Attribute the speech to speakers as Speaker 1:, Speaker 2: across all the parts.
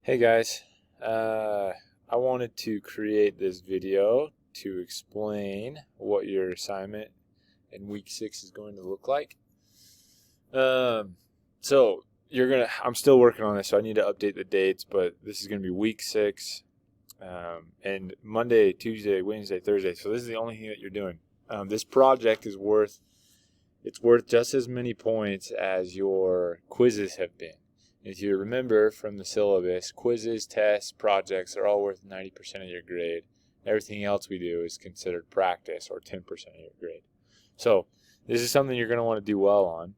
Speaker 1: Hey guys, I wanted to create this video to explain what your assignment in week 6 is going to look like. Um, so I'm still working on this, so I need to update the dates, but this is going to be week 6, and Monday, Tuesday, Wednesday, Thursday. So this is the only thing that you're doing. This project is worth just as many points as your quizzes have been. If you remember from the syllabus, quizzes, tests, projects are all worth 90% of your grade. Everything else we do is considered practice, or 10% of your grade. So this is something you're going to want to do well on.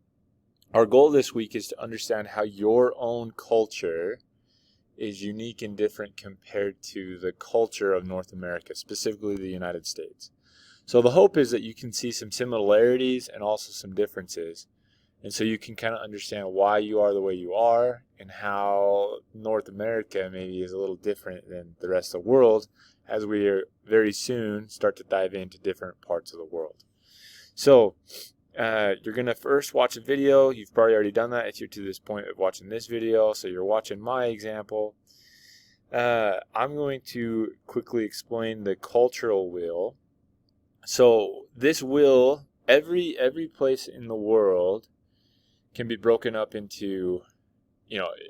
Speaker 1: Our goal this week is to understand how your own culture is unique and different compared to the culture of North America, specifically the United States. So the hope is that you can see some similarities and also some differences. And so you can kind of understand why you are the way you are and how North America maybe is a little different than the rest of the world as we are very soon start to dive into different parts of the world. So you're going to first watch a video. You've probably already done that if you're to this point of watching this video. So you're watching my example. I'm going to quickly explain the cultural wheel. So this wheel, every place in the world can be broken up into,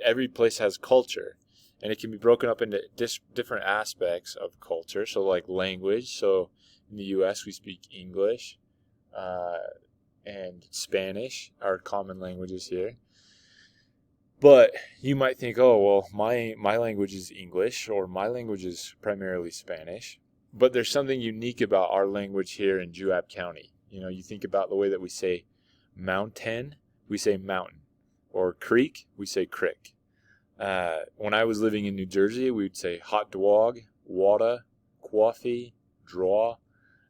Speaker 1: every place has culture, and it can be broken up into different aspects of culture. So like language. So in the U.S. we speak English, and Spanish are common languages here. But you might think, oh, well, my language is English, or my language is primarily Spanish. But there's something unique about our language here in Juab County. You think about the way that we say mountain, we say mountain, or creek, we say crick. When I was living in New Jersey, we would say hot dog, water, coffee, draw.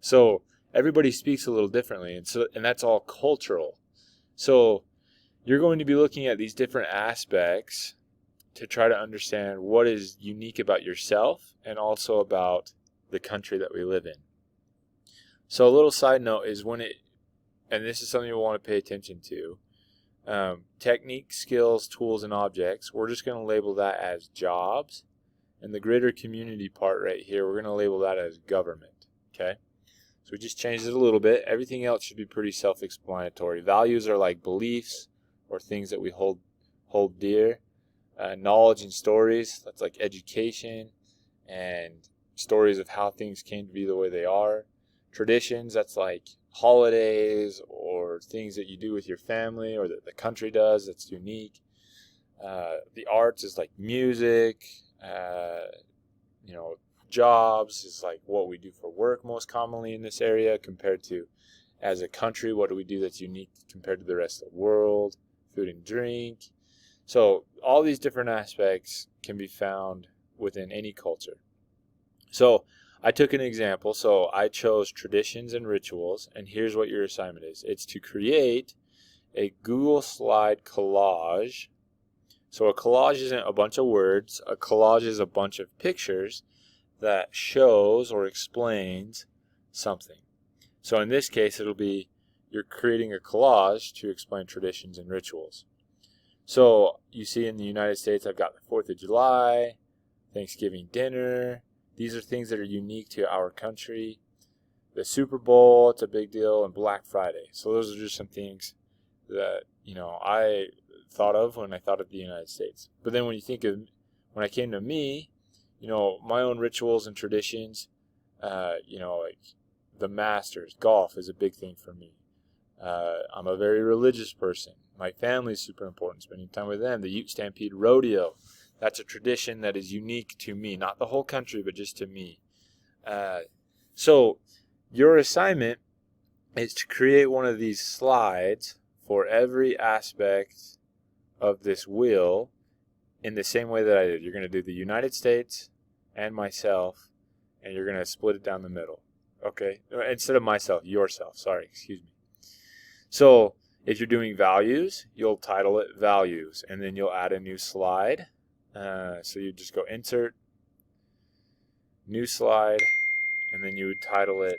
Speaker 1: So everybody speaks a little differently, and that's all cultural. So you're going to be looking at these different aspects to try to understand what is unique about yourself and also about the country that we live in. So a little side note is and this is something you'll want to pay attention to, technique, skills, tools, and objects, we're just going to label that as jobs. And the greater community part right here, we're going to label that as government. Okay? So we just changed it a little bit. Everything else should be pretty self-explanatory. Values are like beliefs or things that we hold dear. Knowledge and stories, that's like education and stories of how things came to be the way they are. Traditions, that's like holidays or things that you do with your family or that the country does that's unique. The arts is like music. Jobs is like what we do for work most commonly in this area compared to as a country, what do we do that's unique compared to the rest of the world. Food and drink. So all these different aspects can be found within any culture. So I took an example. So I chose traditions and rituals, and here's what your assignment is. It's to create a Google Slide collage. So a collage isn't a bunch of words. A collage is a bunch of pictures that shows or explains something. So in this case, it'll be you're creating a collage to explain traditions and rituals. So you see in the United States, I've got the 4th of July, Thanksgiving dinner. These are things that are unique to our country. The Super Bowl, it's a big deal, and Black Friday. So those are just some things that, I thought of when I thought of the United States. But then when I came to me, my own rituals and traditions, like the Masters, golf is a big thing for me. I'm a very religious person. My family's super important, spending time with them. The Ute Stampede Rodeo, that's a tradition that is unique to me, not the whole country, but just to me. So your assignment is to create one of these slides for every aspect of this wheel in the same way that I did. You're going to do the United States and myself, and you're going to split it down the middle. Okay? Instead of myself, yourself. Sorry, excuse me. So if you're doing values, you'll title it values, and then you'll add a new slide. So you just go insert, new slide, and then you would title it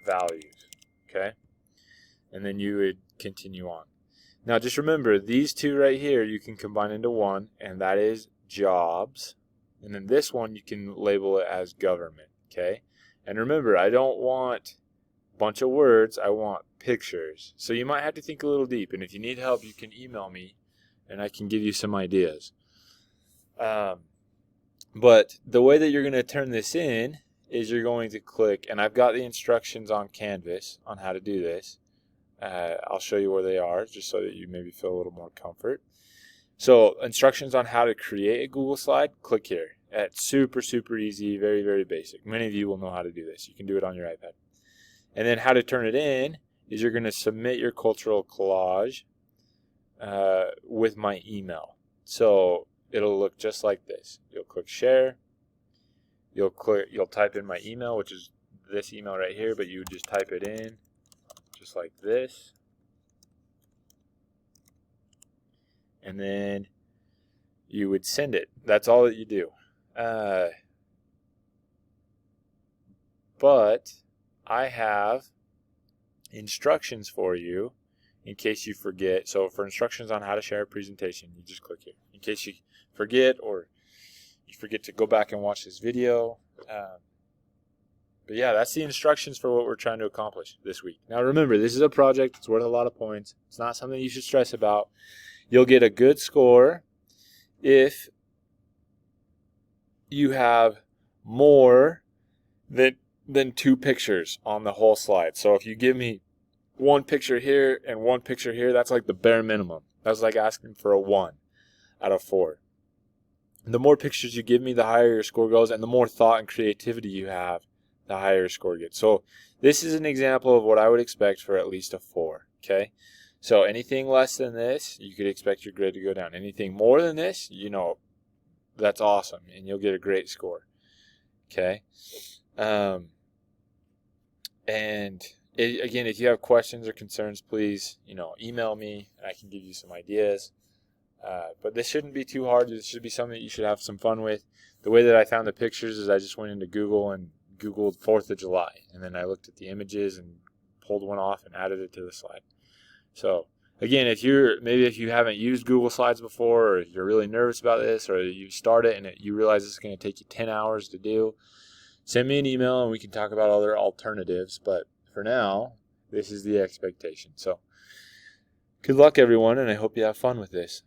Speaker 1: values. Okay? And then you would continue on. Now just remember, these two right here you can combine into one, and that is jobs. And then this one, you can label it as government, okay? And remember, I don't want a bunch of words, I want pictures. So you might have to think a little deep, and if you need help, you can email me, and I can give you some ideas. But the way that you're going to turn this in is you're going to click, and I've got the instructions on Canvas on how to do this. I'll show you where they are, just so that you maybe feel a little more comfort. So instructions on how to create a Google slide, click here. It's super, super easy, very, very basic. Many of you will know how to do this. You can do it on your iPad. And then how to turn it in is you're going to submit your cultural collage with my email. So it'll look just like this. You'll click share. You'll type in my email, which is this email right here, but you just type it in just like this. And then you would send it. That's all that you do. But I have instructions for you in case you forget. So for instructions on how to share a presentation, you just click here. In case you forget, or you forget to go back and watch this video. But yeah, that's the instructions for what we're trying to accomplish this week. Now remember, this is a project. It's worth a lot of points. It's not something you should stress about. You'll get a good score if you have more than 2 pictures on the whole slide. So if you give me 1 picture here and 1 picture here, that's like the bare minimum. That's like asking for a 1 out of 4. The more pictures you give me, the higher your score goes, and the more thought and creativity you have, the higher your score gets. So this is an example of what I would expect for at least a 4, okay? So anything less than this, you could expect your grade to go down. Anything more than this, that's awesome, and you'll get a great score, okay? And again, if you have questions or concerns, please, email me, and I can give you some ideas. But this shouldn't be too hard. This should be something that you should have some fun with. The way that I found the pictures is I just went into Google and Googled 4th of July. And then I looked at the images and pulled one off and added it to the slide. So again, if you haven't used Google Slides before, or you're really nervous about this, or you start it and you realize it's going to take you 10 hours to do, send me an email and we can talk about other alternatives. But for now, this is the expectation. So good luck, everyone, and I hope you have fun with this.